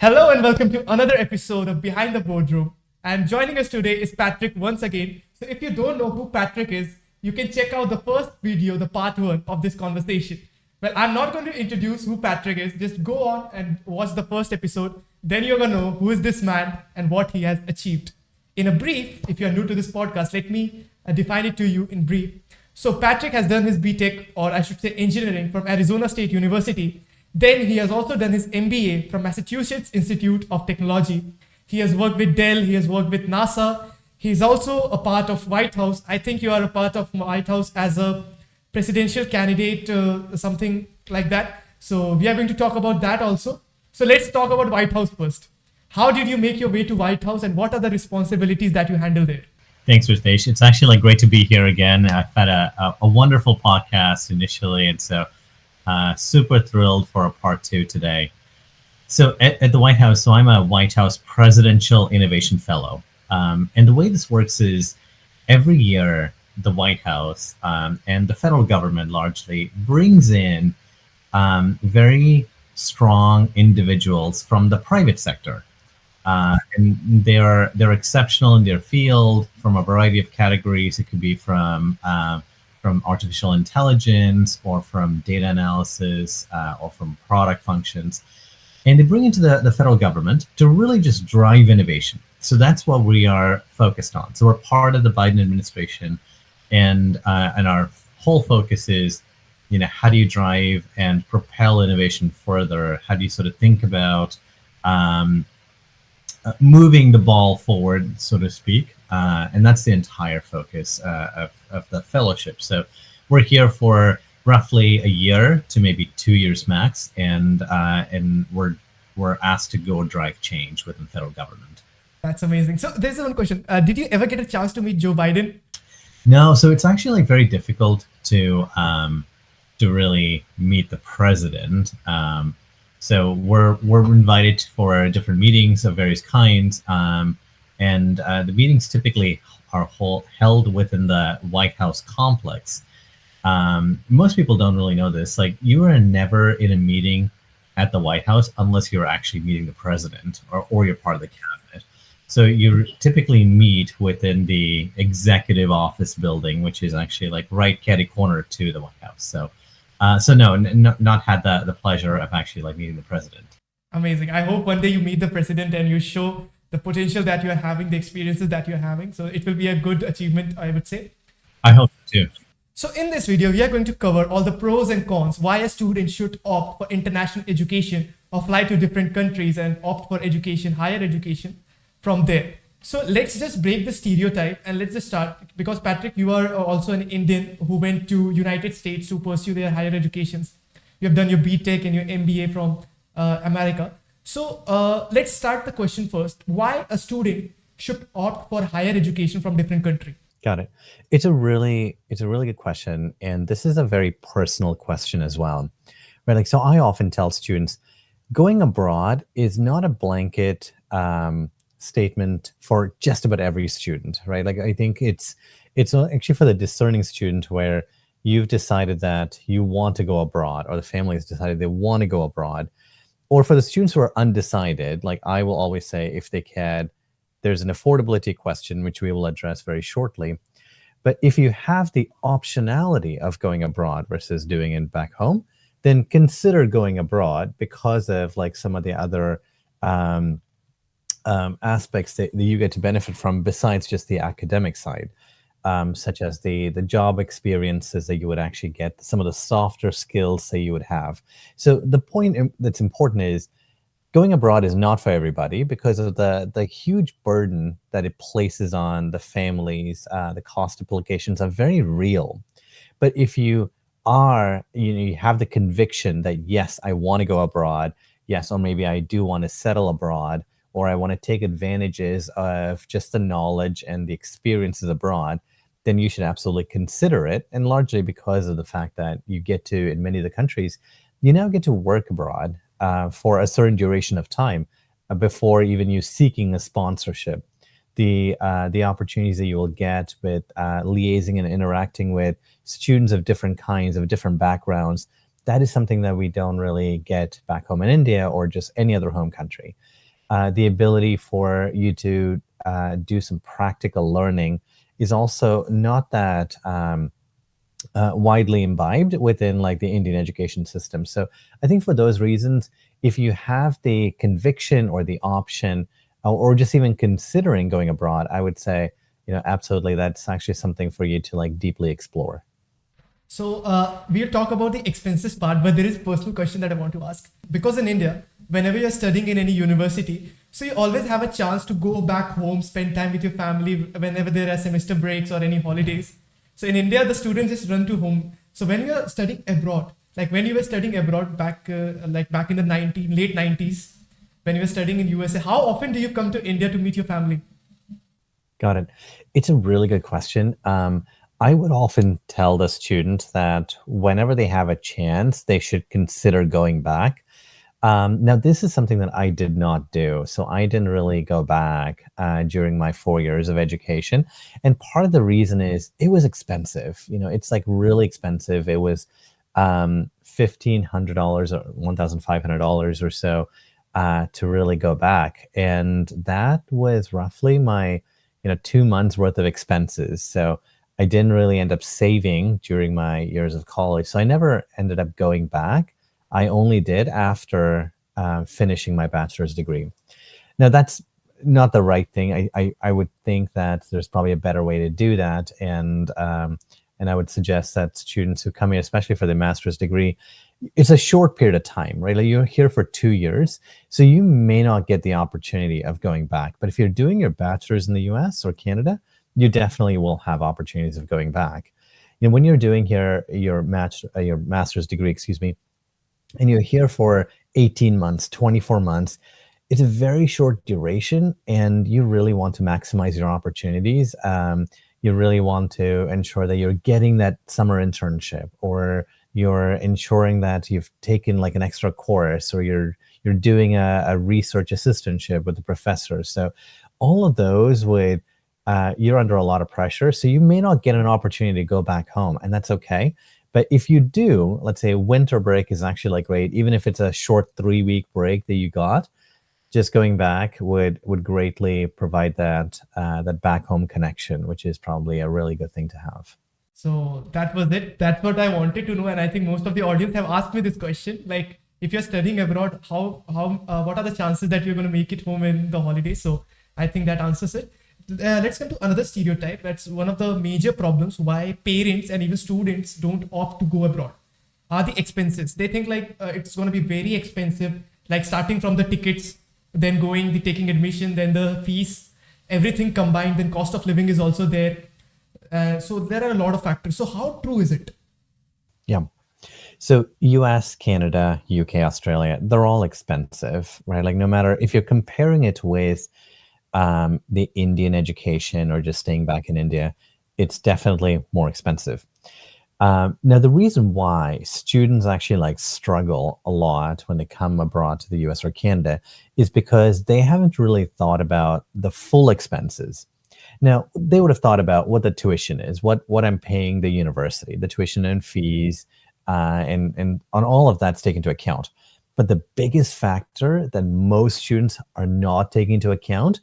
Hello and welcome to another episode of Behind the Boardroom. And joining us today is Patrick once again. So if you don't know who Patrick is, you can check out the first video, the part one of this conversation. Well, I'm not going to introduce who Patrick is. Just go on and watch the first episode. Then you're going to know who is this man and what he has achieved. In a brief, if you're new to this podcast, let me define it to you in brief. So Patrick has done his BTech, or I should say engineering, from Arizona State University. Then he has also done his MBA from Massachusetts Institute of Technology. He has worked with Dell, he has worked with NASA. He's also a part of White House. I think you are a part of White House as a presidential candidate, something like that. So we are going to talk about that also. So let's talk about White House first. How did you make your way to White House and what are the responsibilities that you handle there? Thanks, Ritesh. It's actually great to be here again. I've had a wonderful podcast initially, and so super thrilled for a part two today. So at the White House, so I'm a White House Presidential Innovation Fellow. And the way this works is every year, the White House and the federal government largely brings in very strong individuals from the private sector. And they're exceptional in their field from a variety of categories. It could be from artificial intelligence or from data analysis or from product functions. And they bring into the federal government to really just drive innovation. So that's what we are focused on. So we're part of the Biden administration, and our whole focus is, how do you drive and propel innovation further? How do you sort of think about moving the ball forward, so to speak? And that's the entire focus of the fellowship. So we're here for roughly a year to maybe 2 years max, and we're asked to go drive change within federal government. That's amazing. So there's one question. Did you ever get a chance to meet Joe Biden? No, so it's actually very difficult to really meet the president. So we're invited for different meetings of various kinds, and the meetings typically are held within the White House complex. Most people don't really know this. Like, you are never in a meeting at the White House unless you're actually meeting the president or you're part of the cabinet. So you typically meet within the executive office building, which is actually like right catty corner to the White House. So no, not had the pleasure of actually like meeting the president. Amazing. I hope one day you meet the president and you show the potential that you're having, the experiences that you're having. So it will be a good achievement, I would say. I hope so too. So in this video, we are going to cover all the pros and cons, why a student should opt for international education or fly to different countries and opt for education, higher education from there. So let's just break the stereotype and let's just start, because Patrick, you are also an Indian who went to United States to pursue their higher educations. You have done your BTech and your MBA from America. So let's start the question first. Why a student should opt for higher education from different country? Got it. It's a really good question, and this is a very personal question as well, right? Like, so I often tell students, going abroad is not a blanket statement for just about every student, right? Like, I think it's actually for the discerning student where you've decided that you want to go abroad, or the family has decided they want to go abroad, or for the students who are undecided. Like, I will always say, if they can, there's an affordability question, which we will address very shortly. But if you have the optionality of going abroad versus doing it back home, then consider going abroad because of like some of the other aspects that you get to benefit from besides just the academic side, such as the job experiences that you would actually get, some of the softer skills that you would have. So the point that's important is, going abroad is not for everybody because of the huge burden that it places on the families. The cost implications are very real. But if you are, you have the conviction that, yes, I want to go abroad, yes, or maybe I do want to settle abroad, or I want to take advantages of just the knowledge and the experiences abroad, then you should absolutely consider it. And largely because of the fact that you get to, in many of the countries, you now get to work abroad for a certain duration of time before even you seeking a sponsorship. The opportunities that you will get with liaising and interacting with students of different kinds, of different backgrounds, that is something that we don't really get back home in India or just any other home country. The ability for you to do some practical learning is also not that widely imbibed within like the Indian education system. So I think for those reasons, if you have the conviction or the option, or just even considering going abroad, I would say, absolutely, that's actually something for you to like deeply explore. So we'll talk about the expenses part, but there is a personal question that I want to ask. Because in India, whenever you're studying in any university, so you always have a chance to go back home, spend time with your family whenever there are semester breaks or any holidays. So in India, the students just run to home. So when you're studying abroad, like when you were studying abroad back, back in the late 90s, when you were studying in USA, how often do you come to India to meet your family? Got it. It's a really good question. I would often tell the student that whenever they have a chance, they should consider going back. Now, this is something that I did not do. So I didn't really go back during my 4 years of education. And part of the reason is it was expensive. It's like really expensive. It was $1,500 or $1,500 or so to really go back. And that was roughly my 2 months worth of expenses. So I didn't really end up saving during my years of college. So I never ended up going back. I only did after finishing my bachelor's degree. Now, that's not the right thing. I would think that there's probably a better way to do that. And I would suggest that students who come here, especially for the master's degree, it's a short period of time, right? Like you're here for 2 years, so you may not get the opportunity of going back. But if you're doing your bachelor's in the US or Canada, you definitely will have opportunities of going back. When you're doing here your master's degree, excuse me, and you're here for 18 months, 24 months, it's a very short duration, and you really want to maximize your opportunities. You really want to ensure that you're getting that summer internship, or you're ensuring that you've taken like an extra course, or you're doing a research assistantship with the professor. So all of those you're under a lot of pressure. So you may not get an opportunity to go back home, and that's okay. But if you do, let's say winter break is actually like great, even if it's a short 3-week break that you got, just going back would greatly provide that back home connection, which is probably a really good thing to have. So that was it. That's what I wanted to know, and I think most of the audience have asked me this question. Like, if you're studying abroad, what are the chances that you're going to make it home in the holidays? So I think that answers it. Let's come to another stereotype. That's one of the major problems why parents and even students don't opt to go abroad. Are the expenses? They think like it's going to be very expensive, like starting from the tickets, then taking admission, then the fees, everything combined. Then cost of living is also there. So there are a lot of factors. So how true is it? Yeah. So US, Canada, UK, Australia, they're all expensive, right? Like no matter if you're comparing it with the Indian education or just staying back in India, it's definitely more expensive. Now, the reason why students actually like struggle a lot when they come abroad to the US or Canada is because they haven't really thought about the full expenses. Now, they would have thought about what the tuition is, what I'm paying the university, the tuition and fees, and on all of that's taken into account. But the biggest factor that most students are not taking into account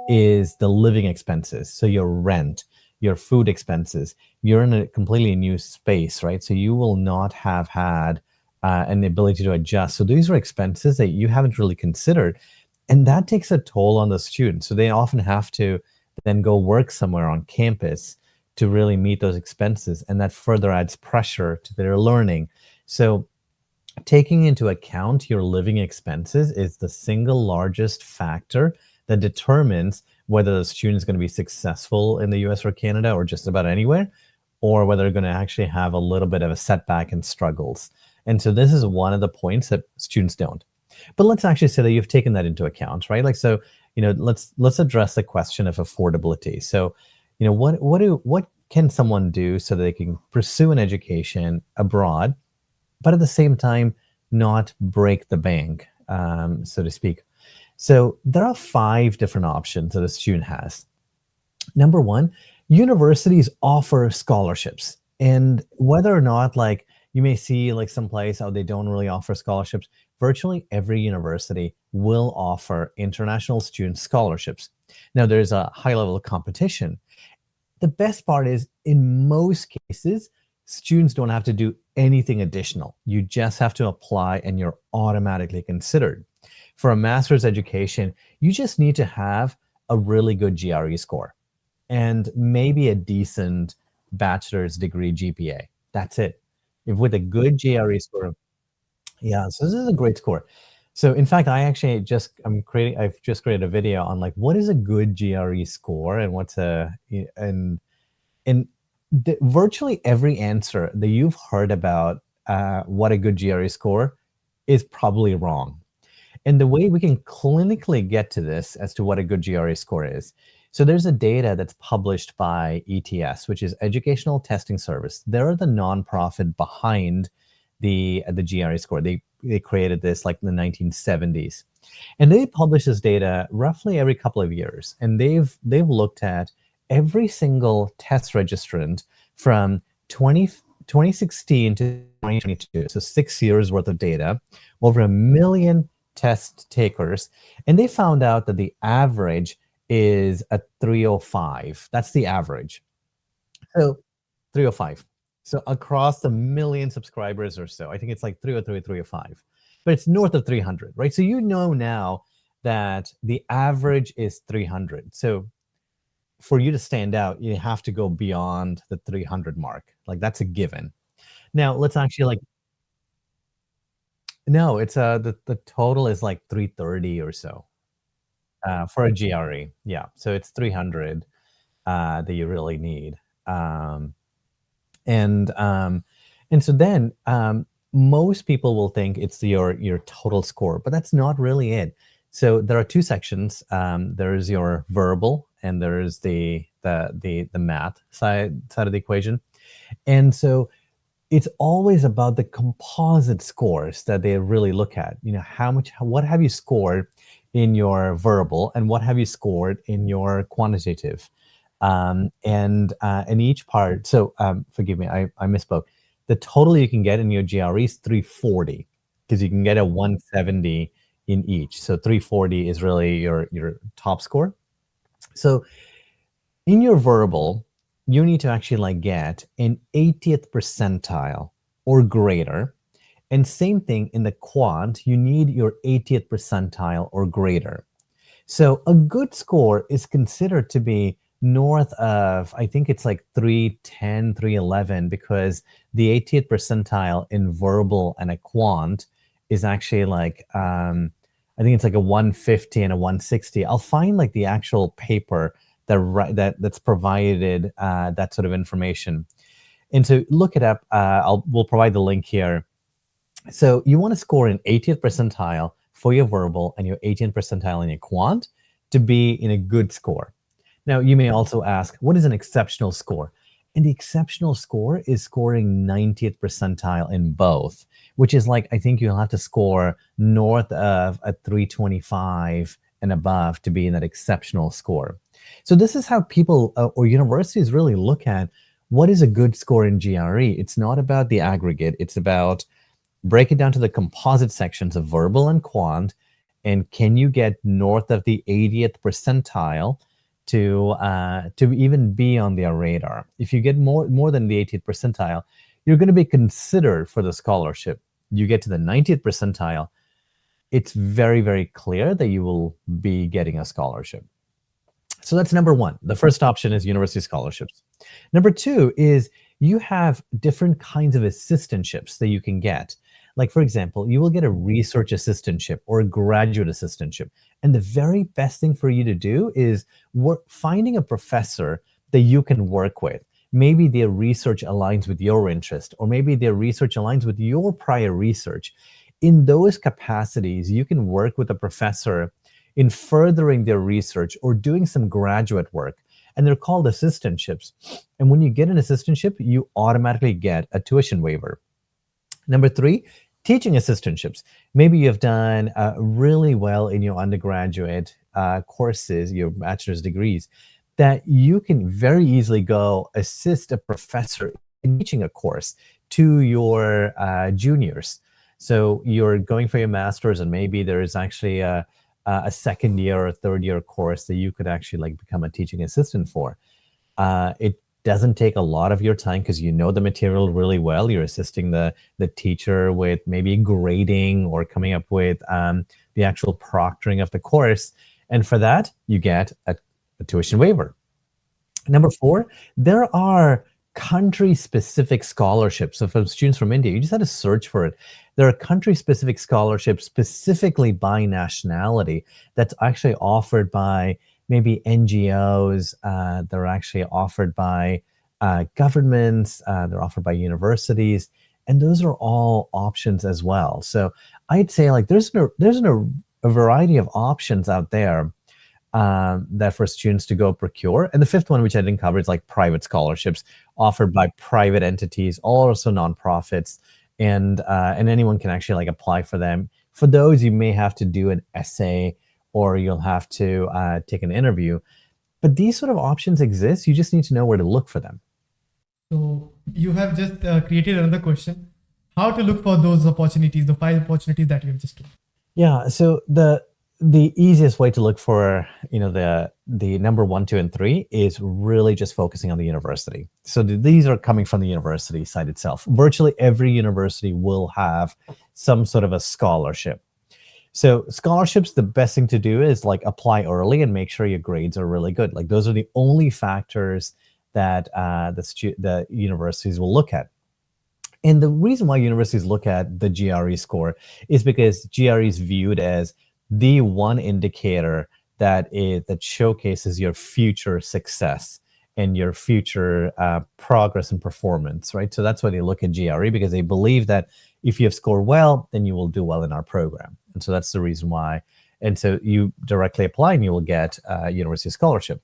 is the living expenses. So your rent, your food expenses, you're in a completely new space, right? So you will not have had an ability to adjust. So these are expenses that you haven't really considered. And that takes a toll on the students. So they often have to then go work somewhere on campus to really meet those expenses. And that further adds pressure to their learning. So taking into account your living expenses is the single largest factor that determines whether the student is going to be successful in the US or Canada or just about anywhere, or whether they're going to actually have a little bit of a setback and struggles. And so this is one of the points that students don't. But let's actually say that you've taken that into account, right? Like, so, let's address the question of affordability. So, what can someone do so that they can pursue an education abroad, but at the same time not break the bank, so to speak? So there are 5 different options that a student has. Number one, universities offer scholarships. And whether or not like You may see like some place, oh, they don't really offer scholarships. Virtually every university will offer international student scholarships. Now, there's a high level of competition. The best part is, in most cases, students don't have to do anything additional. You just have to apply and you're automatically considered. For a master's education, you just need to have a really good GRE score and maybe a decent bachelor's degree GPA. That's it. If with a good GRE score, yeah, so this is a great score. So in fact, I've just created a video on like what is a good GRE score and what's a and virtually every answer that you've heard about what a good GRE score is probably wrong. And the way we can clinically get to this as to what a good GRE score is, so there's a data that's published by ETS, which is Educational Testing Service. They're the nonprofit behind the GRE score. They created this like in the 1970s, and they publish this data roughly every couple of years. And they've looked at every single test registrant from 2016 to 2022, so 6 years worth of data, over 1 million test takers, and they found out that the average is a 305. That's the average. So 305. So across the million subscribers or so, I think it's like 303, 305, but it's north of 300, right? So you know now that the average is 300. So for you to stand out, you have to go beyond the 300 mark. Like that's a given. Now let's actually like, no, it's the total is like 330 or so for a GRE. Yeah, so it's 300 that you really need. And so then most people will think it's your total score, but that's not really it. So there are two sections. There's your verbal and there's the math side of the equation. And so it's always about the composite scores that they really look at. You know, what have you scored in your verbal and what have you scored in your quantitative? And each part, so forgive me, I misspoke. The total you can get in your GRE is 340 because you can get a 170 in each. So 340 is really your top score. So in your verbal, you need to actually like get an 80th percentile or greater. And same thing in the quant, you need your 80th percentile or greater. So a good score is considered to be north of, I think it's like 310, 311, because the 80th percentile in verbal and a quant is actually like, I think it's like a 150 and a 160. I'll find like the actual paper that's provided that sort of information. And so look it up. We'll provide the link here. So you want to score an 80th percentile for your verbal and your 18th percentile in your quant to be in a good score. Now, you may also ask, what is an exceptional score? And the exceptional score is scoring 90th percentile in both, which is like, I think you'll have to score north of a 325 and above to be in that exceptional score. So this is how people or universities really look at what is a good score in GRE. It's not about the aggregate. It's about break it down to the composite sections of verbal and quant, and can you get north of the 80th percentile to even be on their radar? If you get more than the 80th percentile, you're going to be considered for the scholarship. You get to the 90th percentile, it's very, very clear that you will be getting a scholarship. So that's number one. The first option is university scholarships. Number two is you have different kinds of assistantships that you can get. Like, for example, you will get a research assistantship or a graduate assistantship. And the very best thing for you to do is finding a professor that you can work with. Maybe their research aligns with your interest, or maybe their research aligns with your prior research. In those capacities, you can work with a professor in furthering their research or doing some graduate work. And they're called assistantships. And when you get an assistantship, you automatically get a tuition waiver. Number three, teaching assistantships. Maybe you've done really well in your undergraduate courses, your bachelor's degrees, that you can very easily go assist a professor in teaching a course to your juniors. So you're going for your master's, and maybe there is actually a second year or third year course that you could actually like become a teaching assistant for. It doesn't take a lot of your time because you know the material really well. You're assisting the teacher with maybe grading or coming up with the actual proctoring of the course. And for that, you get a tuition waiver. Number 4, there are country-specific scholarships. So for students from India, you just had to search for it. There are country-specific scholarships specifically by nationality that's actually offered by maybe NGOs. They're actually offered by governments. They're offered by universities. And those are all options as well. So I'd say like there's a variety of options out there that for students to go procure. And the 5th one, which I didn't cover, is like private scholarships offered by private entities, also nonprofits, and anyone can actually like apply for them. For those, you may have to do an essay or you'll have to take an interview. But these sort of options exist. You just need to know where to look for them. So you have just created another question: how to look for those opportunities, the 5 opportunities that you have just told. Yeah. So the easiest way to look for, the number 1, 2, and 3 is really just focusing on the university. So these are coming from the university side itself. Virtually every university will have some sort of a scholarship. So scholarships, the best thing to do is like apply early and make sure your grades are really good. Like those are the only factors that the universities will look at. And the reason why universities look at the GRE score is because GRE is viewed as the one indicator that showcases your future success and your future progress and performance, right? So that's why they look at GRE, because they believe that if you have scored well, then you will do well in our program. And so that's the reason why. And so you directly apply and you will get a university scholarship.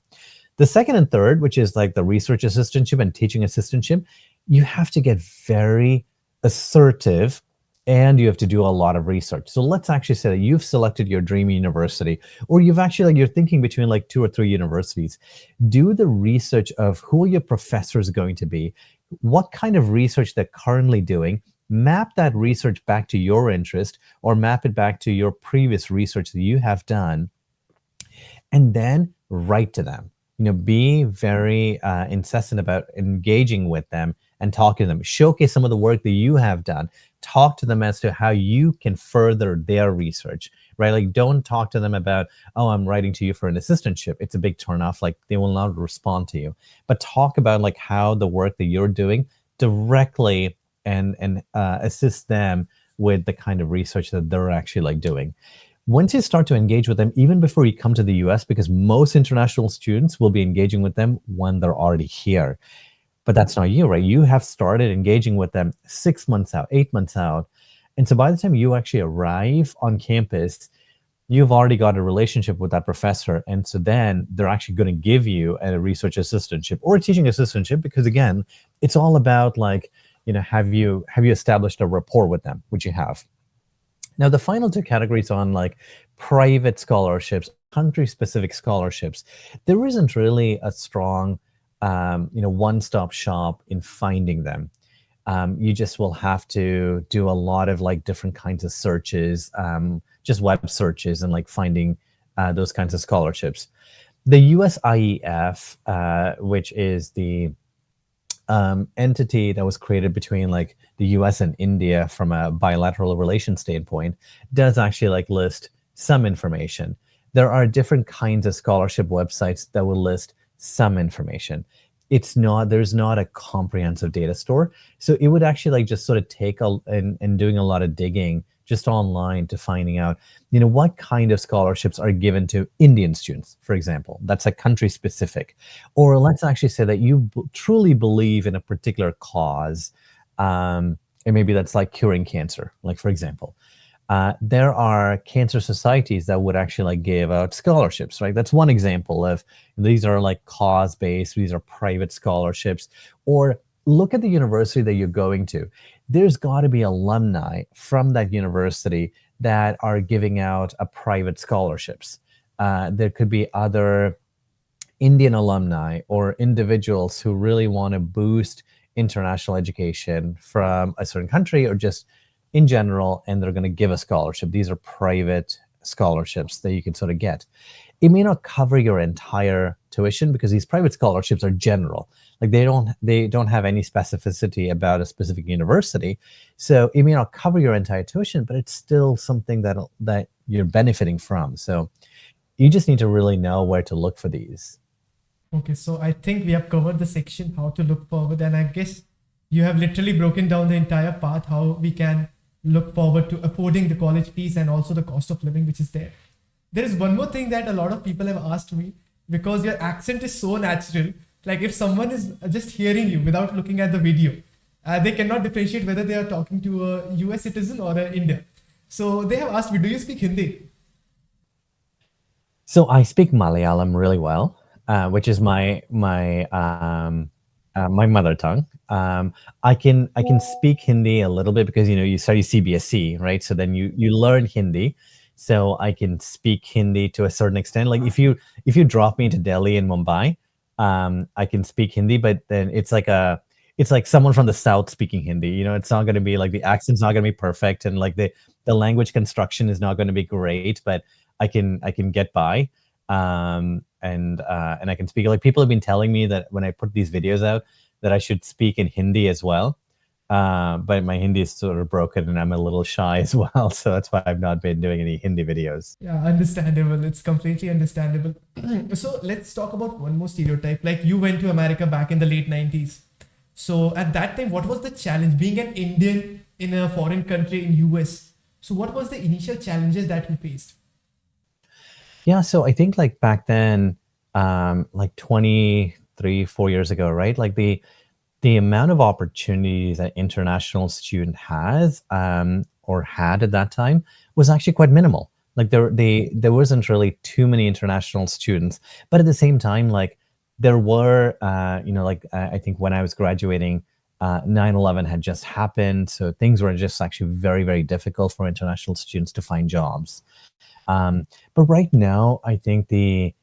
The 2nd and 3rd, which is like the research assistantship and teaching assistantship, you have to get very assertive and you have to do a lot of research. So let's actually say that you've selected your dream university, or you've actually you're thinking between like 2 or 3 universities. Do the research of who are your professors going to be, what kind of research they're currently doing, map that research back to your interest or map it back to your previous research that you have done, and then write to them. Be very incessant about engaging with them and talking to them. Showcase some of the work that you have done. Talk to them as to how you can further their research, right? Like don't talk to them about, oh, I'm writing to you for an assistantship. It's a big turnoff. Like they will not respond to you. But talk about like how the work that you're doing directly and assist them with the kind of research that they're actually like doing. Once you start to engage with them, even before you come to the US, because most international students will be engaging with them when they're already here. But that's not you, right? You have started engaging with them 6 months out, 8 months out. And so by the time you actually arrive on campus, you've already got a relationship with that professor. And so then they're actually going to give you a research assistantship or a teaching assistantship, because again, it's all about like, have you established a rapport with them, which you have. Now, the final 2 categories on like private scholarships, country-specific scholarships, there isn't really a strong, one-stop shop in finding them. You just will have to do a lot of like different kinds of searches, just web searches and like finding those kinds of scholarships. The u.s.a, which is the entity that was created between like the US and India from a bilateral relation standpoint, does actually like list some information. There are different kinds of scholarship websites that will list some information. There's not a comprehensive data store. So it would actually like just sort of take and doing a lot of digging just online to finding out, what kind of scholarships are given to Indian students, for example. That's a country specific. Or let's actually say that you truly believe in a particular cause, and maybe that's like curing cancer, like for example. There are cancer societies that would actually like give out scholarships, right? That's one example of, these are like cause-based, these are private scholarships. Or look at the university that you're going to. There's got to be alumni from that university that are giving out a private scholarships. There could be other Indian alumni or individuals who really want to boost international education from a certain country or just in general, and they're going to give a scholarship. These are private scholarships that you can sort of get. It may not cover your entire tuition because these private scholarships are general. Like they don't have any specificity about a specific university. So it may not cover your entire tuition, but it's still something that you're benefiting from. So you just need to really know where to look for these. Okay, so I think we have covered the section how to look forward, and I guess you have literally broken down the entire path how we can look forward to affording the college fees and also the cost of living which is there. There is one more thing that a lot of people have asked me, because your accent is so natural. Like if someone is just hearing you without looking at the video, they cannot differentiate whether they are talking to a US citizen or an Indian. So they have asked me, do you speak Hindi? So I speak Malayalam really well, which is my mother tongue. I can speak Hindi a little bit because you study CBSE, right? So then you learn Hindi. So I can speak Hindi to a certain extent. Like if you drop me into Delhi and Mumbai, I can speak Hindi, but then it's like someone from the south speaking Hindi. It's not going to be like the accent's not going to be perfect, and like the language construction is not going to be great, but I can get by. And I can speak. Like people have been telling me that when I put these videos out, that I should speak in Hindi as well. But my Hindi is sort of broken and I'm a little shy as well. So that's why I've not been doing any Hindi videos. Yeah, understandable. It's completely understandable. So let's talk about one more stereotype. Like you went to America back in the late 90s. So at that time, what was the challenge being an Indian in a foreign country in US? So what was the initial challenges that you faced? Yeah, so I think like back then, like 23, 4 years ago, right? Like the amount of opportunities that international student has or had at that time was actually quite minimal. Like there wasn't really too many international students, but at the same time, like there were, I think when I was graduating, 9/11 had just happened, so things were just actually very, very difficult for international students to find jobs. But right now, I think the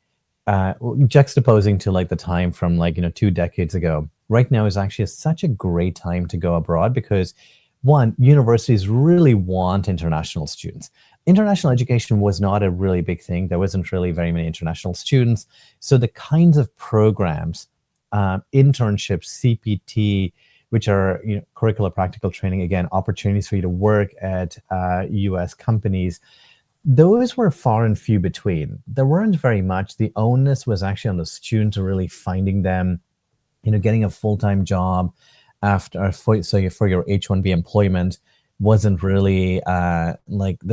juxtaposing to like the time from like 2 decades ago, right now is actually such a great time to go abroad because one, universities really want international students. International education was not a really big thing. There wasn't really very many international students. So the kinds of programs, internships, CPT, which are curricular practical training, again, opportunities for you to work at US companies, those were far and few between. There weren't very much. The onus was actually on the student to really finding them, getting a full-time job for your H-1B employment wasn't really there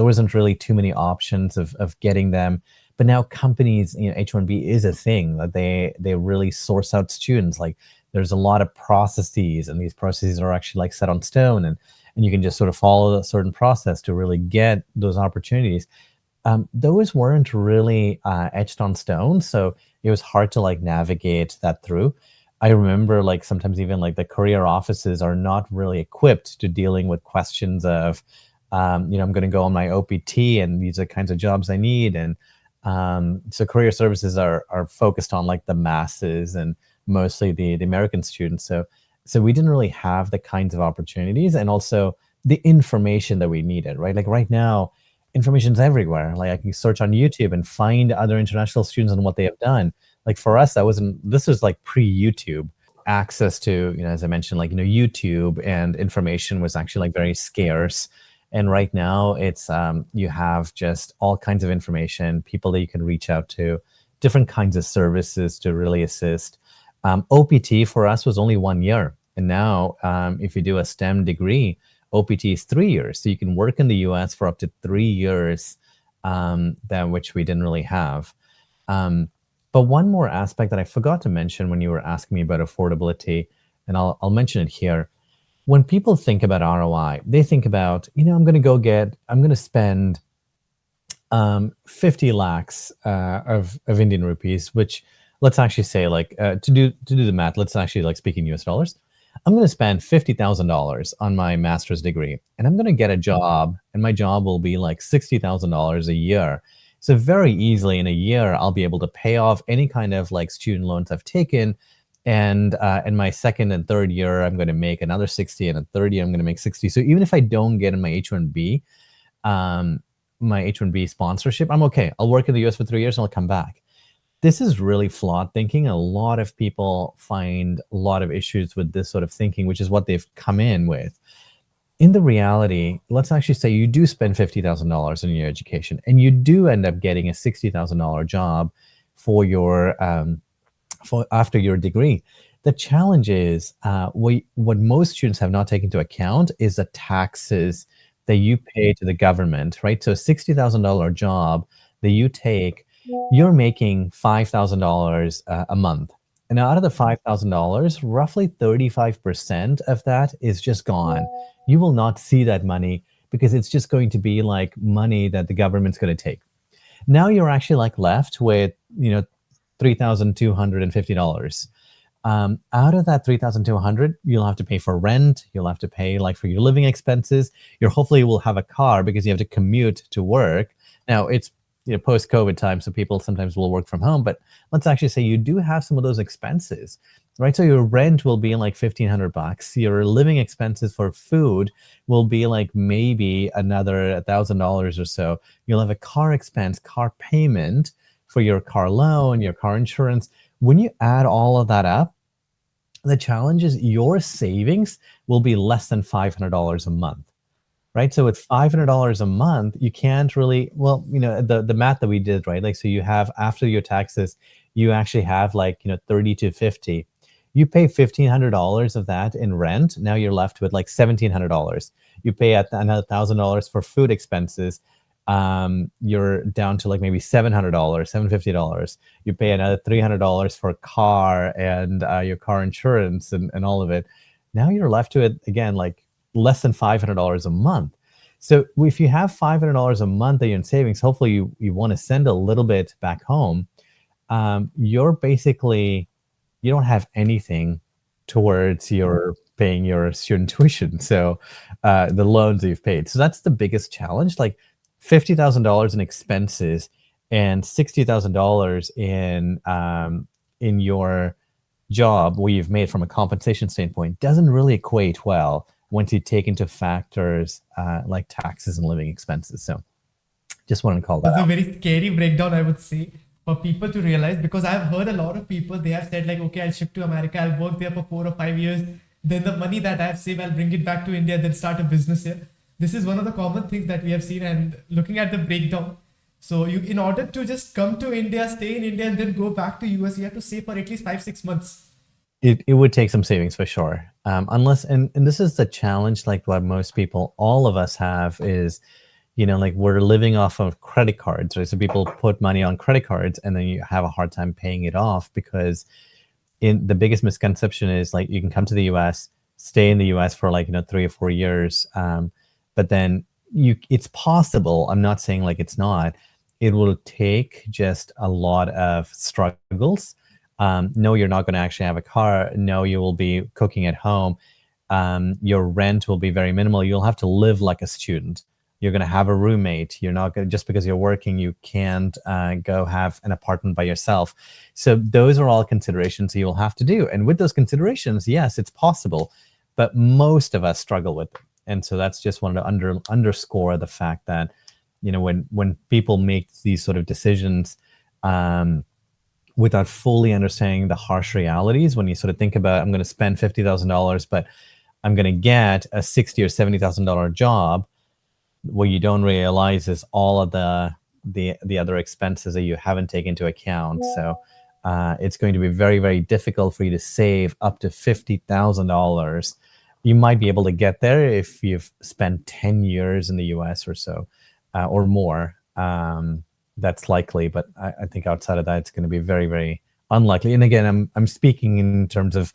wasn't really too many options of getting them. But now companies, H-1B is a thing that they really source out students. Like there's a lot of processes, and these processes are actually like set on stone, and you can just sort of follow a certain process to really get those opportunities. Those weren't really etched on stone, so it was hard to like navigate that through. I remember like sometimes even like the career offices are not really equipped to dealing with questions of, I'm going to go on my OPT and these are the kinds of jobs I need. And so career services are focused on like the masses and mostly the American students. So we didn't really have the kinds of opportunities and also the information that we needed, right? Like right now, information's everywhere. Like I can search on YouTube and find other international students and what they have done. Like for us, this was like pre-YouTube. Access to, as I mentioned, like, YouTube and information was actually like very scarce. And right now it's, you have just all kinds of information, people that you can reach out to, different kinds of services to really assist. OPT for us was only 1 year. And now if you do a STEM degree, OPT is 3 years. So you can work in the US for up to 3 years, which we didn't really have. But one more aspect that I forgot to mention when you were asking me about affordability, and I'll mention it here. When people think about ROI, they think about, I'm going to spend 50 lakhs of Indian rupees, which let's actually say like, to do the math, let's actually like speak in US dollars. I'm going to spend $50,000 on my master's degree, and I'm going to get a job, and my job will be like $60,000 a year. So very easily in a year, I'll be able to pay off any kind of like student loans I've taken, And in my second and third year, I'm going to make another 60, and in third year, I'm going to make 60. So even if I don't get in my H1B, my H1B sponsorship, I'm okay. I'll work in the US for 3 years and I'll come back. This is really flawed thinking. A lot of people find a lot of issues with this sort of thinking, which is what they've come in with. In the reality, let's actually say you do spend $50,000 in your education and you do end up getting a $60,000 job for your for after your degree. The challenge is what most students have not taken into account is the taxes that you pay to the government, right? So a $60,000 job that you take, you're making $5,000 a month. And out of the $5,000, roughly 35% of that is just gone. You will not see that money because it's just going to be like money that the government's going to take. Now you're actually like left with, $3,250. Out of that 3,200, you'll have to pay for rent. You'll have to pay like for your living expenses. You hopefully will have a car because you have to commute to work. Now it's post-COVID time, so people sometimes will work from home. But let's actually say you do have some of those expenses, right? So your rent will be like $1,500. Your living expenses for food will be like maybe another $1,000 or so. You'll have a car expense, car payment for your car loan, your car insurance. When you add all of that up, the challenge is your savings will be less than $500 a month, right? So with $500 a month, you can't really, the math that we did, right? Like, so you have, after your taxes, you actually have like, 30 to 50. You pay $1,500 of that in rent. Now you're left with like $1,700. You pay another $1,000 for food expenses. You're down to like maybe $700, $750. You pay another $300 for a car and your car insurance and all of it. Now you're left with, again, like less than $500 a month. So if you have $500 a month that you're in savings, hopefully you want to send a little bit back home. You're basically, you don't have anything towards your paying your student tuition. So the loans that you've paid. So that's the biggest challenge. Like $50,000 in expenses and $60,000 in your job where you've made from a compensation standpoint doesn't really equate well once you take into factors like taxes and living expenses. So just wanted to call that It's a out. very scary breakdown, I would say, for people to realize, because I've heard a lot of people, they have said like, okay, I'll ship to America, I'll work there for 4 or 5 years. Then the money that I've saved, I'll bring it back to India, then start a business here. This is one of the common things that we have seen, and looking at the breakdown. So you, in order to just come to India, stay in India, and then go back to US, you have to save for at least 5-6 months. It would take some savings for sure. Unless, and this is the challenge, like what most people, all of us have is, like we're living off of credit cards, right? So people put money on credit cards and then you have a hard time paying it off because the biggest misconception is like you can come to the US, stay in the US for like, 3 or 4 years. But then it's possible. I'm not saying like it's not. It will take just a lot of struggles. No, you're not going to actually have a car. No, you will be cooking at home. Your rent will be very minimal. You'll have to live like a student. You're going to have a roommate. You're not going to, just because you're working, you can't go have an apartment by yourself. So those are all considerations you'll have to do. And with those considerations, yes, it's possible, but most of us struggle with it. And so that's just wanted to underscore the fact that, when people make these sort of decisions without fully understanding the harsh realities, when you sort of think about, I'm going to spend $50,000, but I'm going to get a $60,000 or $70,000 job, what you don't realize is all of the other expenses that you haven't taken into account. So it's going to be very, very difficult for you to save up to $50,000. You might be able to get there if you've spent 10 years in the US or so, or more. That's likely, but I think outside of that, it's going to be very, very unlikely. And again, I'm speaking in terms of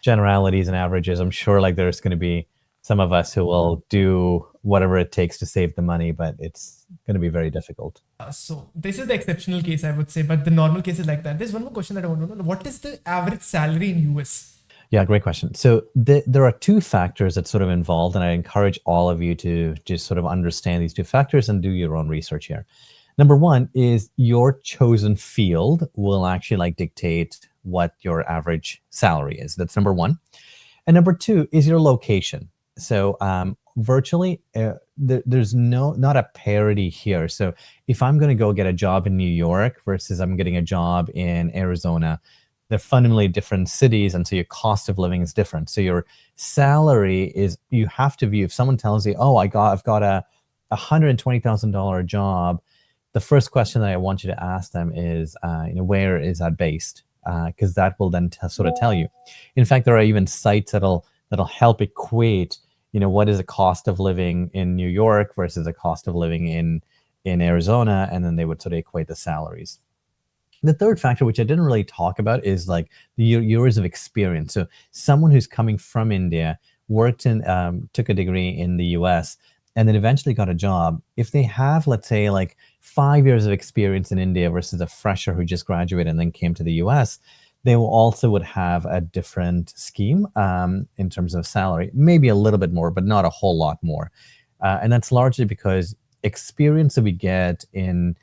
generalities and averages. I'm sure like there's going to be some of us who will do whatever it takes to save the money, but it's going to be very difficult. So this is the exceptional case, I would say, but the normal case is like that. There's one more question that I want to know. What is the average salary in US? Yeah, great question. So there are 2 factors that sort of involved, and I encourage all of you to just sort of understand these 2 factors and do your own research here. Number 1 is your chosen field will actually like dictate what your average salary is. That's number one. And number two is your location. So virtually, there's not a parity here. So if I'm going to go get a job in New York versus I'm getting a job in Arizona, they're fundamentally different cities, and so your cost of living is different. So your salary is, you have to view, if someone tells you, oh, I've got a $120,000 job, the first question that I want you to ask them is, where is that based? Because that will then sort of tell you. In fact, there are even sites that'll help equate, what is the cost of living in New York versus the cost of living in Arizona, and then they would sort of equate the salaries. The third factor, which I didn't really talk about, is like the years of experience. So someone who's coming from India, worked took a degree in the U.S., and then eventually got a job. If they have, let's say, like 5 years of experience in India versus a fresher who just graduated and then came to the U.S., they would have a different scheme in terms of salary, maybe a little bit more, but not a whole lot more. And that's largely because experience that we get in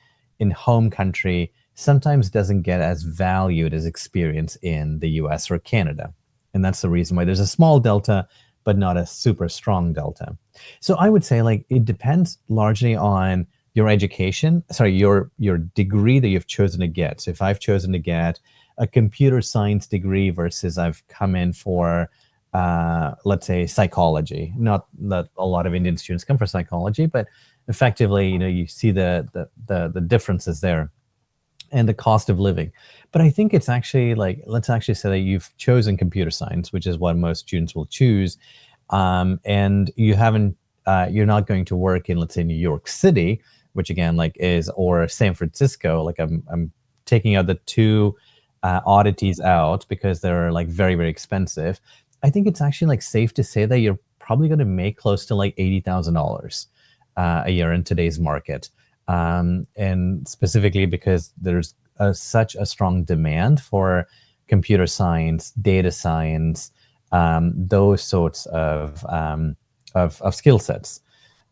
home country sometimes doesn't get as valued as experience in the US or Canada. And that's the reason why there's a small delta, but not a super strong delta. So I would say, like, it depends largely on your education, your degree that you've chosen to get. So if I've chosen to get a computer science degree versus I've come in for, let's say, psychology, not that a lot of Indian students come for psychology, but effectively, you see the differences there and the cost of living. But I think it's actually like, let's actually say that you've chosen computer science, which is what most students will choose. And you're not going to work in, let's say, New York City, which again, or San Francisco. Like I'm taking out the two oddities out because they're like very, very expensive. I think it's actually like safe to say that you're probably going to make close to like $80,000 a year in today's market. And specifically because there's such a strong demand for computer science, data science, those sorts of skill sets.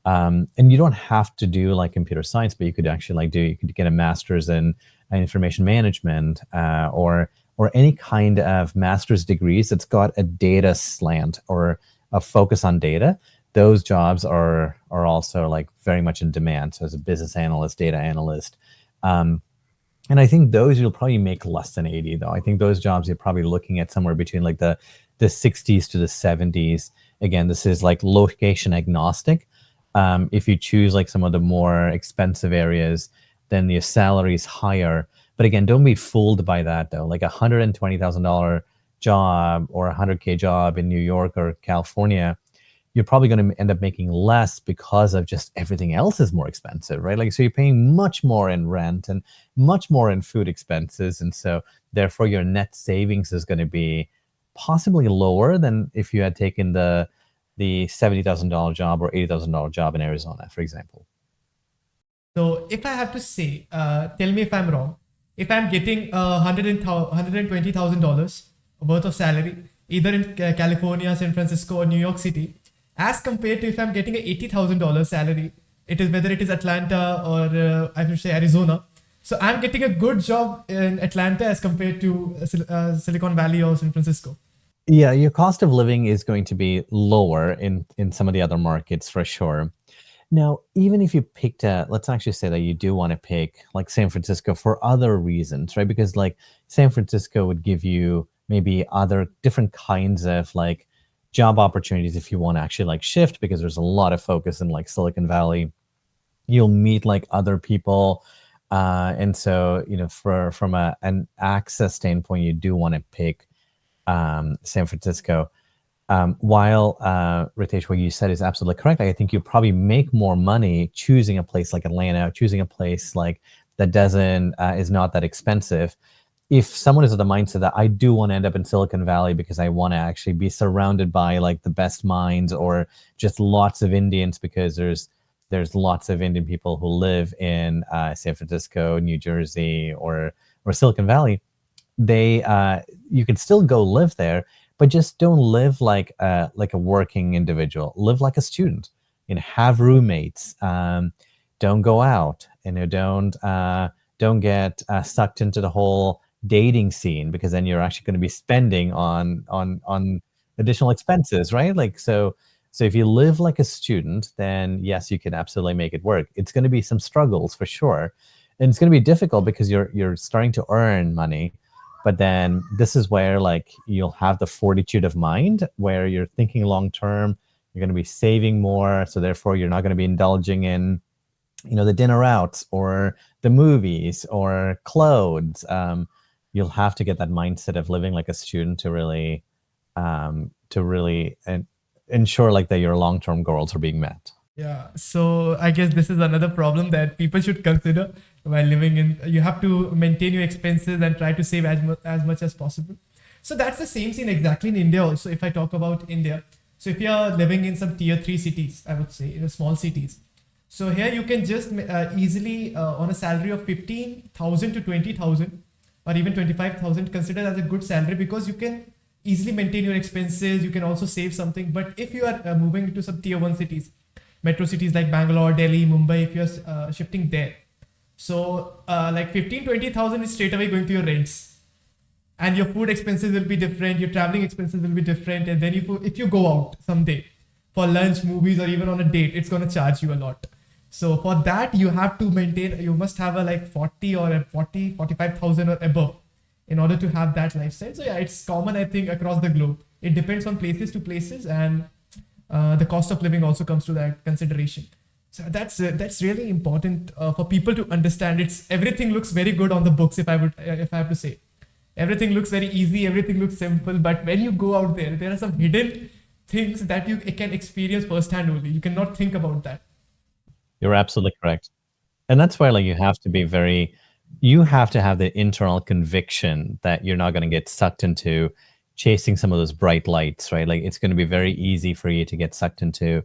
And you don't have to do like computer science, but you could actually you could get a master's in information management, or any kind of master's degrees that's got a data slant or a focus on data. Those jobs are also like very much in demand. So as a business analyst, data analyst, and I think those you'll probably make less than 80 though. I think those jobs you're probably looking at somewhere between like the 60s to the 70s. Again, this is like location agnostic. If you choose like some of the more expensive areas, then your salary is higher. But again, don't be fooled by that though. Like $120,000 job or $100K job in New York or California, you're probably going to end up making less because of just everything else is more expensive, right? Like, so you're paying much more in rent and much more in food expenses. And so therefore your net savings is going to be possibly lower than if you had taken the $70,000 job or $80,000 job in Arizona, for example. So if I have to say, tell me if I'm wrong, if I'm getting $120,000 worth of salary, either in California, San Francisco, or New York City, as compared to if I'm getting an $80,000 salary, whether it is Atlanta or I should say Arizona. So I'm getting a good job in Atlanta as compared to Silicon Valley or San Francisco. Yeah, your cost of living is going to be lower in some of the other markets for sure. Now, even if you picked let's actually say that you do want to pick like San Francisco for other reasons, right? Because like San Francisco would give you maybe other different kinds of like job opportunities if you want to actually like shift, because there's a lot of focus in like Silicon Valley. You'll meet like other people. And so, from an access standpoint, you do want to pick San Francisco. While Ritesh, what you said is absolutely correct. I think you probably make more money choosing a place like Atlanta, choosing a place like that is not that expensive. If someone is of the mindset that I do want to end up in Silicon Valley because I want to actually be surrounded by like the best minds or just lots of Indians, because there's lots of Indian people who live in San Francisco, New Jersey, or Silicon Valley, you can still go live there, but just don't live like a working individual. Live like a student. Have roommates. Don't go out. Don't get sucked into the whole dating scene, because then you're actually going to be spending on additional expenses, right? Like, so if you live like a student, then yes, you can absolutely make it work. It's going to be some struggles for sure, and it's going to be difficult because you're starting to earn money. But then this is where like you'll have the fortitude of mind where you're thinking long term. You're going to be saving more, so therefore you're not going to be indulging in, the dinner outs or the movies or clothes. You'll have to get that mindset of living like a student to really ensure like that your long-term goals are being met. Yeah, so I guess this is another problem that people should consider while living in. You have to maintain your expenses and try to save as much as possible. So that's the same scene exactly in India also. If I talk about India, so if you are living in some tier three cities, I would say in the small cities. So here you can just easily on a salary of 15,000 to 20,000 or even 25,000 considered as a good salary because you can easily maintain your expenses. You can also save something. But if you are moving to some tier one cities, metro cities like Bangalore, Delhi, Mumbai, if you're shifting there. So like 15, 20,000 is straight away going to your rents. And your food expenses will be different, your traveling expenses will be different. And then if you go out someday for lunch, movies, or even on a date, it's going to charge you a lot. So for that, you have to maintain, you must have a like 40 or a 40, 45,000 or above in order to have that lifestyle. So yeah, it's common, I think, across the globe. It depends on places to places, and the cost of living also comes to that consideration. So that's really important for people to understand. It's everything looks very good on the books. If I have to say, everything looks very easy, everything looks simple. But when you go out there are some hidden things that you can experience firsthand only. You cannot think about that. You're absolutely correct. And that's why like you have to have the internal conviction that you're not going to get sucked into chasing some of those bright lights, right? Like it's going to be very easy for you to get sucked into,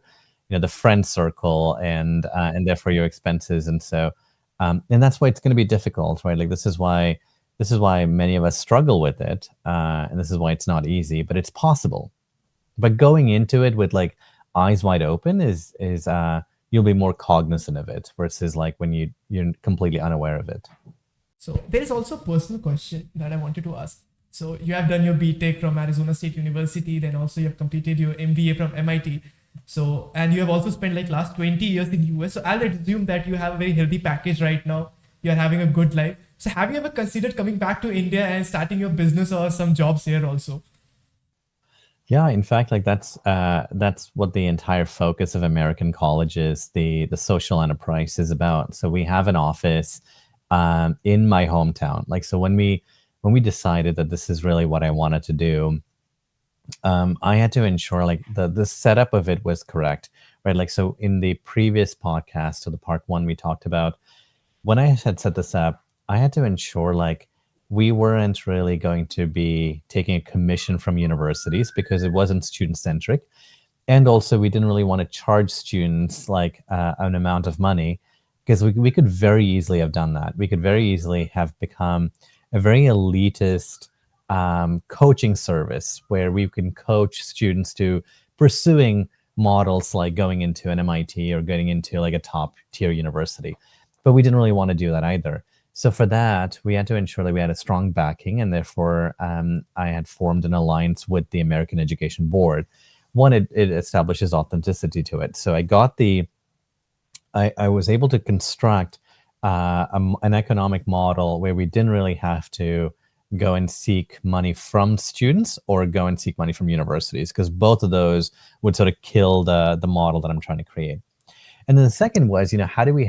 the friend circle and therefore your expenses. And so, and that's why it's going to be difficult, right? Like this is why many of us struggle with it. And this is why it's not easy, but it's possible. But going into it with like eyes wide open is you'll be more cognizant of it versus like when you're completely unaware of it. So there is also a personal question that I wanted to ask. So you have done your BTech from Arizona State University, then also you have completed your MBA from MIT. So, and you have also spent like last 20 years in US. So I'll assume that you have a very healthy package right now. You're having a good life. So have you ever considered coming back to India and starting your business or some jobs here also? Yeah, in fact, like that's what the entire focus of American colleges, the social enterprise is about. So we have an office in my hometown. Like so when we decided that this is really what I wanted to do, I had to ensure like the setup of it was correct, right? Like so in the previous podcast, so the part one, we talked about when I had set this up, I had to ensure like we weren't really going to be taking a commission from universities because it wasn't student centric. And also we didn't really want to charge students like an amount of money because we could very easily have done that. We could very easily have become a very elitist coaching service where we can coach students to pursuing models like going into an MIT or getting into like a top tier university. But we didn't really want to do that either. So for that, we had to ensure that we had a strong backing, and therefore I had formed an alliance with the American Education Board. One, it establishes authenticity to it. So I was able to construct an economic model where we didn't really have to go and seek money from students or go and seek money from universities, because both of those would sort of kill the model that I'm trying to create. And then the second was, how do we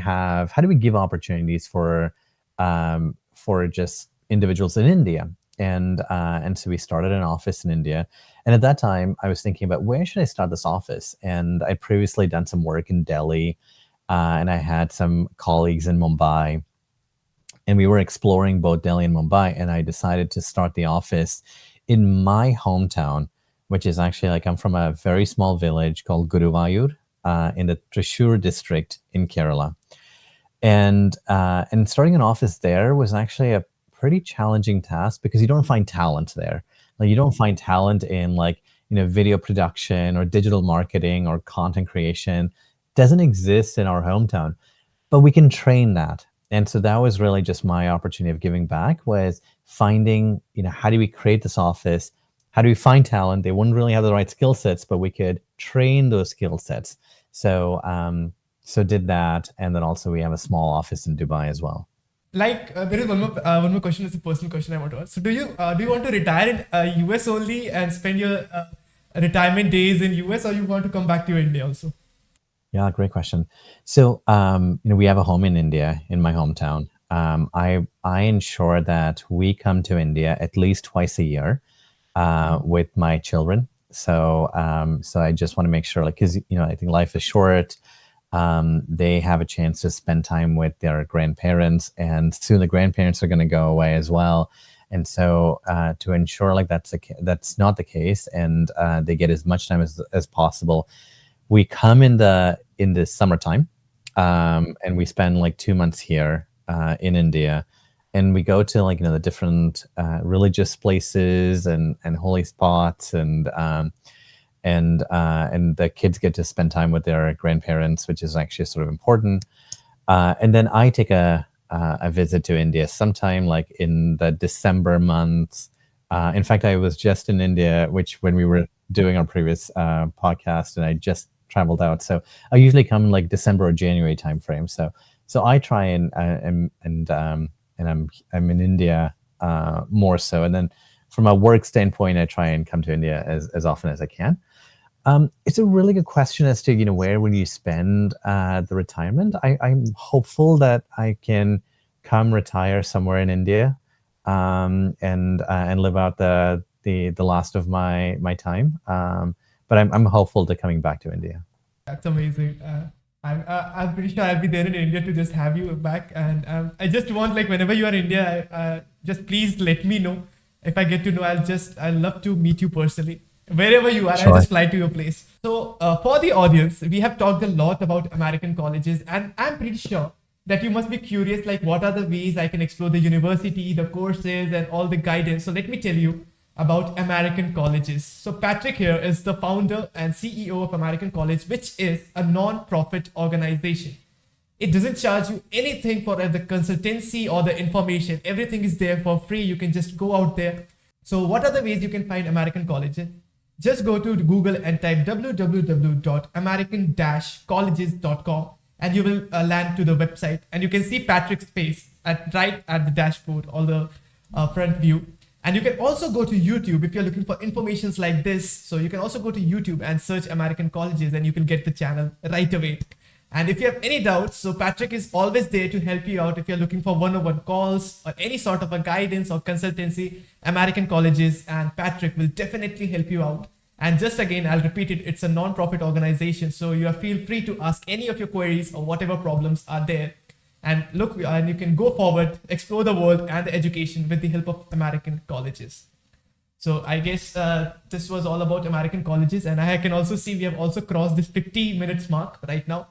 give opportunities for just individuals in India? And so we started an office in India. And at that time, I was thinking about where should I start this office? And I'd previously done some work in Delhi, and I had some colleagues in Mumbai. And we were exploring both Delhi and Mumbai. And I decided to start the office in my hometown, which is actually like I'm from a very small village called Guruvayur in the Thrissur district in Kerala. And starting an office there was actually a pretty challenging task because you don't find talent there. Like you don't find talent in like, video production or digital marketing or content creation. Doesn't exist in our hometown, but we can train that. And so that was really just my opportunity of giving back, was finding, how do we create this office? How do we find talent? They wouldn't really have the right skill sets, but we could train those skill sets. So, so did that. And then also we have a small office in Dubai as well. Like there is one more question. It's a personal question I want to ask. So do you want to retire in US only and spend your retirement days in US, or you want to come back to India also? Yeah, great question. So, we have a home in India, in my hometown. I ensure that we come to India at least twice a year with my children. So, so I just want to make sure, like, because I think life is short. They have a chance to spend time with their grandparents, and soon the grandparents are going to go away as well. And so, to ensure like that's not the case, and they get as much time as possible, we come in the summertime, and we spend like 2 months here in India, and we go to like the different religious places and holy spots, and the kids get to spend time with their grandparents, which is actually sort of important. And then I take a visit to India sometime like in the December months. In fact, I was just in India, when we were doing our previous podcast, and I just traveled out. So I usually come like December or January timeframe. So I try and I'm in India more so. And then from a work standpoint, I try and come to India as often as I can. It's a really good question as to where will you spend the retirement. I'm hopeful that I can come retire somewhere in India, and live out the last of my time. But I'm hopeful to coming back to India. That's amazing. I'm pretty sure I'll be there in India to just have you back. And I just want, like, whenever you are in India, just please let me know. If I get to know, I'll love to meet you personally. Wherever you are, Sure. I'll just fly to your place. So for the audience, we have talked a lot about American colleges, and I'm pretty sure that you must be curious, like, what are the ways I can explore the university, the courses, and all the guidance. So let me tell you about American colleges. So Patrick here is the founder and CEO of American College, which is a non-profit organization. It doesn't charge you anything for the consultancy or the information. Everything is there for free. You can just go out there. So what are the ways you can find American colleges? Just go to Google and type www.american-colleges.com, and you will land to the website, and you can see Patrick's face right at the dashboard, all the front view. And you can also go to YouTube if you're looking for informations like this. So you can also go to YouTube and search American Colleges, and you can get the channel right away. And if you have any doubts, so Patrick is always there to help you out. If you're looking for one-on-one calls or any sort of a guidance or consultancy, American Colleges and Patrick will definitely help you out. And just again, I'll repeat it, it's a non-profit organization. So you feel free to ask any of your queries or whatever problems are there. And look, and you can go forward, explore the world and the education with the help of American Colleges. So I guess this was all about American Colleges. And I can also see we have also crossed this 50 minutes mark right now.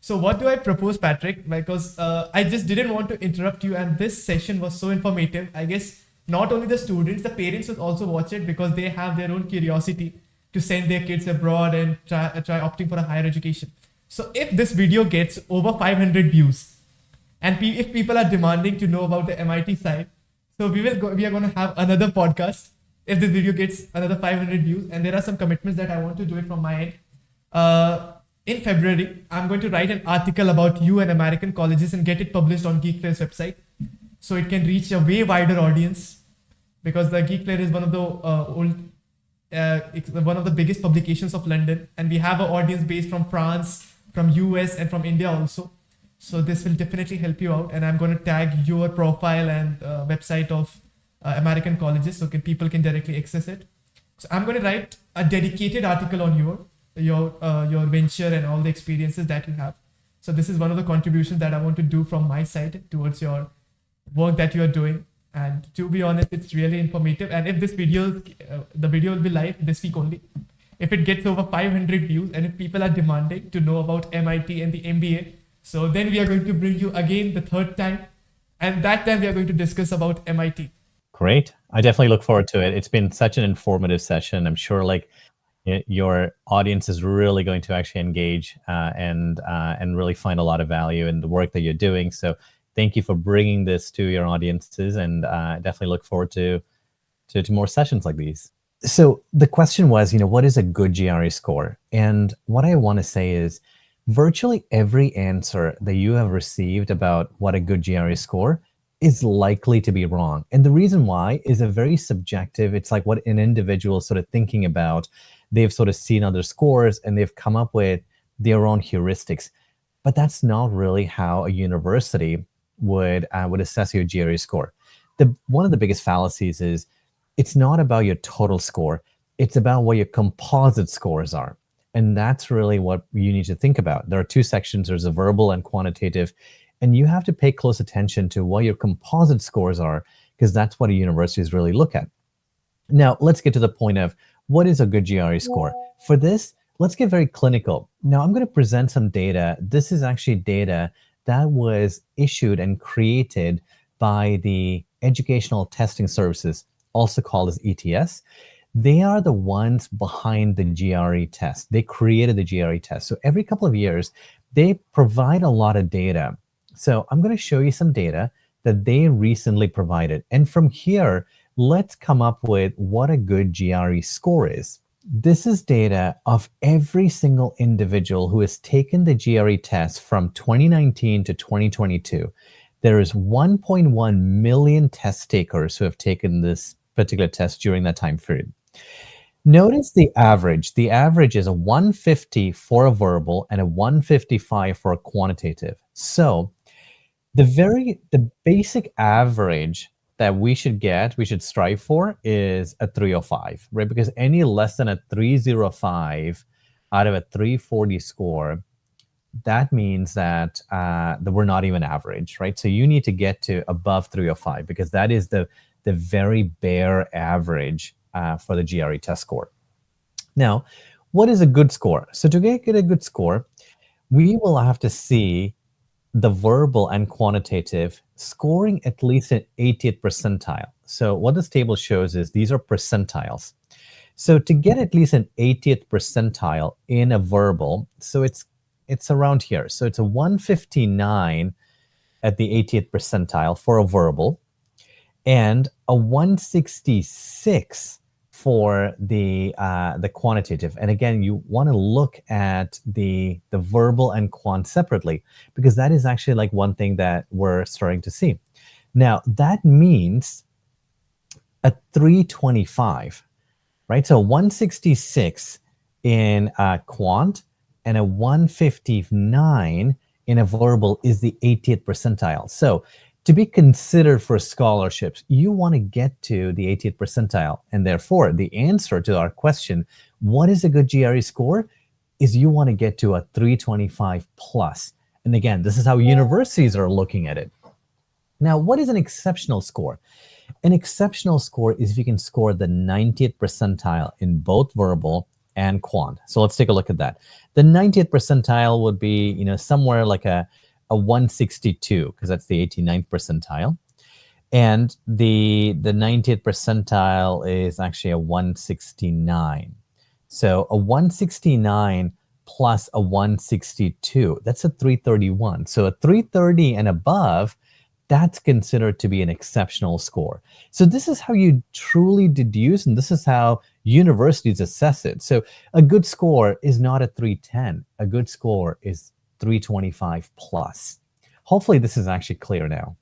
So what do I propose, Patrick? Because I just didn't want to interrupt you. And this session was so informative. I guess not only the students, the parents would also watch it because they have their own curiosity to send their kids abroad and try opting for a higher education. So if this video gets over 500 views, and if people are demanding to know about the MIT side, so we are going to have another podcast if this video gets another 500 views. And there are some commitments that I want to do it from my end. In February, I'm going to write an article about you and American colleges and get it published on Geekflare's website, so it can reach a way wider audience, because the Geekflare is one of the one of the biggest publications of London, and we have an audience based from France, from US, and from India also. So this will definitely help you out, and I'm going to tag your profile and website of American colleges so people can directly access it. So I'm going to write a dedicated article on your venture and all the experiences that you have. So this is one of the contributions that I want to do from my side towards your work that you are doing. And to be honest, it's really informative. And if this video, the video will be live this week only. If it gets over 500 views, and if people are demanding to know about MIT and the MBA, so then we are going to bring you again the third time. And that time we are going to discuss about MIT. Great. I definitely look forward to it. It's been such an informative session. I'm sure like your audience is really going to actually engage and really find a lot of value in the work that you're doing. So thank you for bringing this to your audiences, and definitely look forward to more sessions like these. So the question was, what is a good GRE score? And what I want to say is virtually every answer that you have received about what a good GRE score is likely to be wrong. And the reason why is a very subjective, it's like what an individual is sort of thinking about. They've sort of seen other scores and they've come up with their own heuristics. But that's not really how a university would assess your GRE score. One of the biggest fallacies is it's not about your total score. It's about what your composite scores are. And that's really what you need to think about. There are two sections. There's a verbal and quantitative. And you have to pay close attention to what your composite scores are, because that's what a universities really look at. Now, let's get to the point of what is a good GRE score. For this, let's get very clinical. Now, I'm going to present some data. This is actually data that was issued and created by the Educational Testing Services, also called as ETS. They are the ones behind the GRE test. They created the GRE test. So every couple of years, they provide a lot of data. So I'm going to show you some data that they recently provided. And from here, let's come up with what a good GRE score is. This is data of every single individual who has taken the GRE test from 2019 to 2022. There is 1.1 million test takers who have taken this particular test during that time period. Notice the average. The average is a 150 for a verbal and a 155 for a quantitative. So the basic average that we should strive for is a 305, right? Because any less than a 305 out of a 340 score, that means that we're not even average, right? So you need to get to above 305 because that is the very bare average for the GRE test score. Now, what is a good score? So to get a good score, we will have to see the verbal and quantitative scoring at least an 80th percentile. So what this table shows is these are percentiles. So to get at least an 80th percentile in a verbal, so it's around here. So it's a 159 at the 80th percentile for a verbal, and a 166 for the quantitative. And again, you want to look at the verbal and quant separately, because that is actually like one thing that we're starting to see. Now, that means a 325, right? So 166 in quant and a 159 in a verbal is the 80th percentile. So to be considered for scholarships, you want to get to the 80th percentile. And therefore, the answer to our question, what is a good GRE score, is you want to get to a 325 plus. And again, this is how universities are looking at it. Now, what is an exceptional score? An exceptional score is if you can score the 90th percentile in both verbal and quant. So let's take a look at that. The 90th percentile would be, somewhere like a 162, because that's the 89th percentile. And the 90th percentile is actually a 169. So a 169 plus a 162, that's a 331. So a 330 and above, that's considered to be an exceptional score. So this is how you truly deduce, and this is how universities assess it. So a good score is not a 310. A good score is 325 plus. Hopefully this is actually clear now.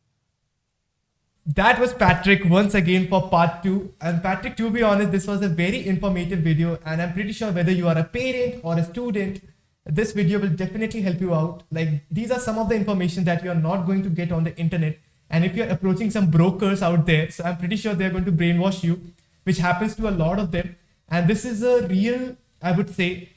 That was Patrick once again for part 2. And Patrick, to be honest, this was a very informative video, and I'm pretty sure whether you are a parent or a student, this video will definitely help you out. Like, these are some of the information that you are not going to get on the internet. And if you're approaching some brokers out there, so I'm pretty sure they're going to brainwash you, which happens to a lot of them. And this is a real, I would say,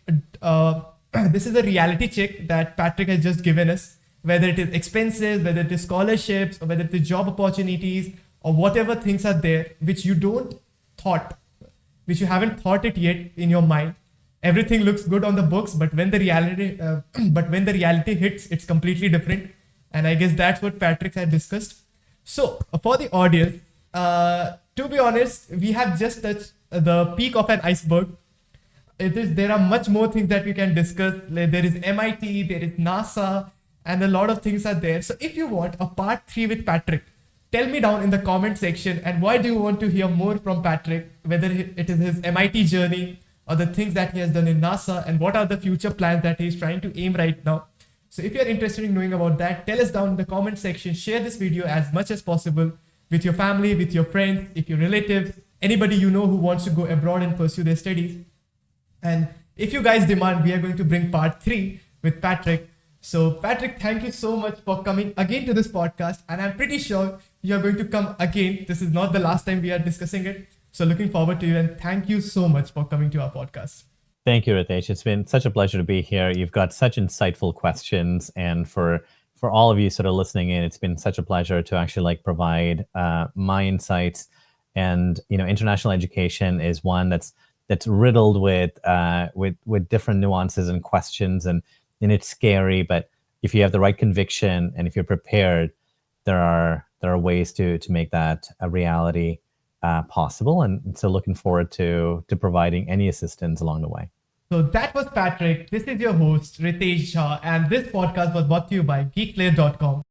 this is a reality check that Patrick has just given us, whether it is expenses, whether it is scholarships, or whether it is job opportunities, or whatever things are there, which you haven't thought it yet in your mind. Everything looks good on the books, but when the reality hits, it's completely different. And I guess that's what Patrick had discussed. So for the audience, to be honest, we have just touched the peak of an iceberg. There are much more things that we can discuss. Like, there is MIT, there is NASA, and a lot of things are there. So if you want a part 3 with Patrick, tell me down in the comment section. And why do you want to hear more from Patrick, whether it is his MIT journey or the things that he has done in NASA, and what are the future plans that he's trying to aim right now. So if you're interested in knowing about that, tell us down in the comment section. Share this video as much as possible with your family, with your friends, if your relatives, anybody you know who wants to go abroad and pursue their studies. And if you guys demand, we are going to bring part 3 with Patrick. So Patrick, thank you so much for coming again to this podcast. And I'm pretty sure you're going to come again. This is not the last time we are discussing it. So looking forward to you, and thank you so much for coming to our podcast. Thank you, Ritesh. It's been such a pleasure to be here. You've got such insightful questions, and for all of you sort of listening in, it's been such a pleasure to actually like provide my insights. And international education is one that's riddled with different nuances and questions, and it's scary. But if you have the right conviction and if you're prepared, there are ways to make that a reality possible. And so looking forward to providing any assistance along the way. So that was Patrick. This is your host, Ritesh Shah, and this podcast was brought to you by Geekflare.com.